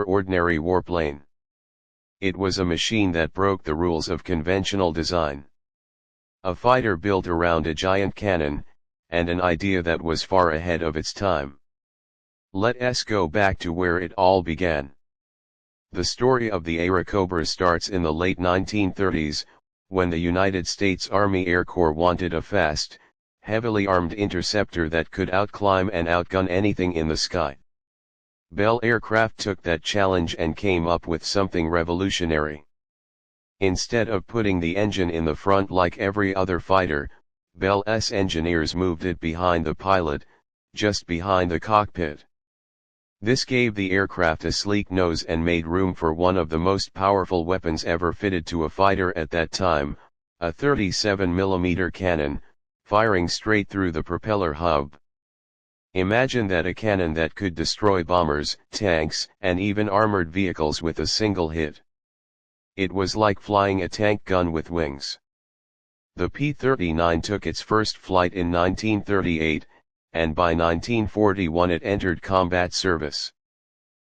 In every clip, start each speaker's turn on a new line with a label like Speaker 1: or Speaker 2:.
Speaker 1: ordinary warplane. It was a machine that broke the rules of conventional design. A fighter built around a giant cannon, and an idea that was far ahead of its time. Let's go back to where it all began. The story of the Airacobra starts in the late 1930s, when the United States Army Air Corps wanted a fast, heavily armed interceptor that could outclimb and outgun anything in the sky. Bell Aircraft took that challenge and came up with something revolutionary. Instead of putting the engine in the front like every other fighter, Bell's engineers moved it behind the pilot, just behind the cockpit. This gave the aircraft a sleek nose and made room for one of the most powerful weapons ever fitted to a fighter at that time, a 37mm cannon, firing straight through the propeller hub. Imagine that, a cannon that could destroy bombers, tanks, and even armored vehicles with a single hit. It was like flying a tank gun with wings. The P-39 took its first flight in 1938, and by 1941 it entered combat service.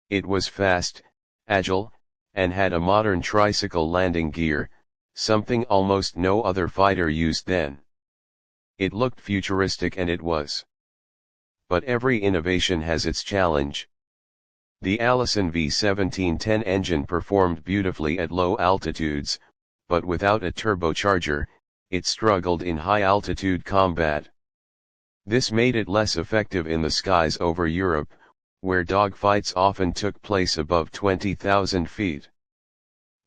Speaker 1: It was fast, agile, and had a modern tricycle landing gear, something almost no other fighter used then. It looked futuristic, and it was. But every innovation has its challenge. The Allison V1710 engine performed beautifully at low altitudes, but without a turbocharger, it struggled in high-altitude combat. This made it less effective in the skies over Europe, where dogfights often took place above 20,000 feet.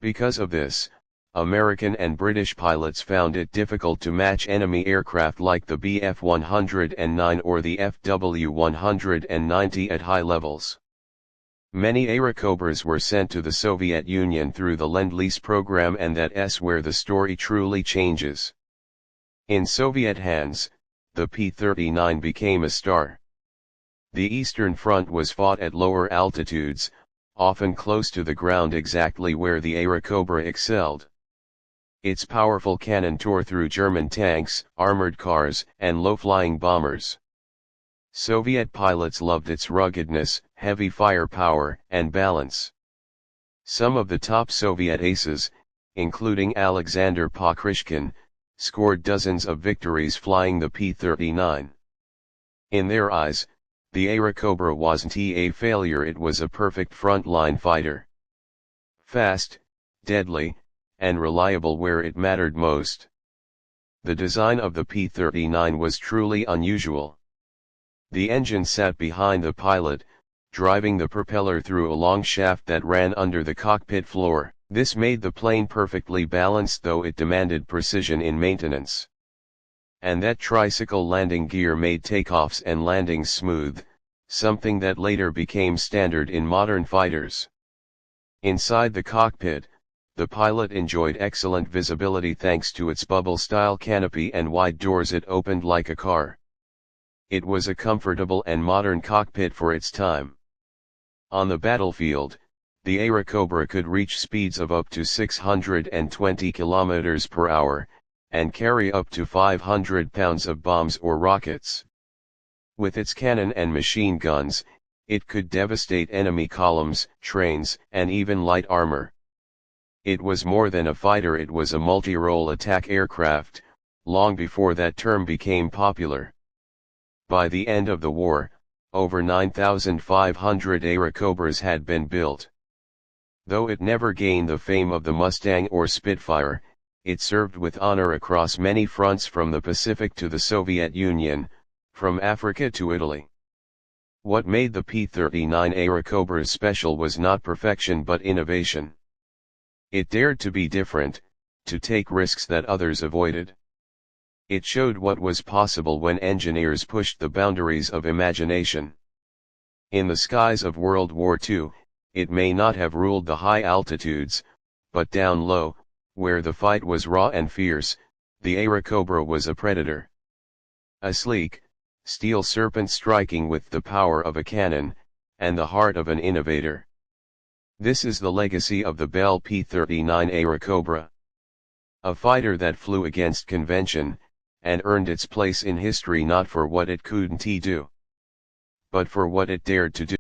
Speaker 1: Because of this, American and British pilots found it difficult to match enemy aircraft like the Bf-109 or the FW-190 at high levels. Many Airacobras were sent to the Soviet Union through the Lend-Lease program, and that's where the story truly changes. In Soviet hands, the P-39 became a star. The Eastern Front was fought at lower altitudes, often close to the ground, exactly where the Airacobra excelled. Its powerful cannon tore through German tanks, armored cars, and low-flying bombers. Soviet pilots loved its ruggedness, heavy firepower, and balance. Some of the top Soviet aces, including Alexander Pokrishkin, scored dozens of victories flying the P-39. In their eyes, the Airacobra wasn't a failure, it was a perfect frontline fighter. Fast, deadly, and reliable where it mattered most. The design of the P-39 was truly unusual. The engine sat behind the pilot, driving the propeller through a long shaft that ran under the cockpit floor. This made the plane perfectly balanced, though it demanded precision in maintenance. And that tricycle landing gear made takeoffs and landings smooth, something that later became standard in modern fighters. Inside the cockpit, the pilot enjoyed excellent visibility thanks to its bubble-style canopy and wide doors. It opened like a car. It was a comfortable and modern cockpit for its time. On the battlefield, the Airacobra could reach speeds of up to 620 km per hour, and carry up to 500 pounds of bombs or rockets. With its cannon and machine guns, it could devastate enemy columns, trains, and even light armor. It was more than a fighter, it was a multi-role attack aircraft, long before that term became popular. By the end of the war, over 9,500 Airacobras had been built. Though it never gained the fame of the Mustang or Spitfire, it served with honor across many fronts, from the Pacific to the Soviet Union, from Africa to Italy. What made the P-39 Airacobra special was not perfection but innovation. It dared to be different, to take risks that others avoided. It showed what was possible when engineers pushed the boundaries of imagination. In the skies of World War II, it may not have ruled the high altitudes, but down low, where the fight was raw and fierce, the Airacobra was a predator. A sleek, steel serpent striking with the power of a cannon, and the heart of an innovator. This is the legacy of the Bell P-39 Airacobra. A fighter that flew against convention, and earned its place in history not for what it couldn't do, but for what it dared to do.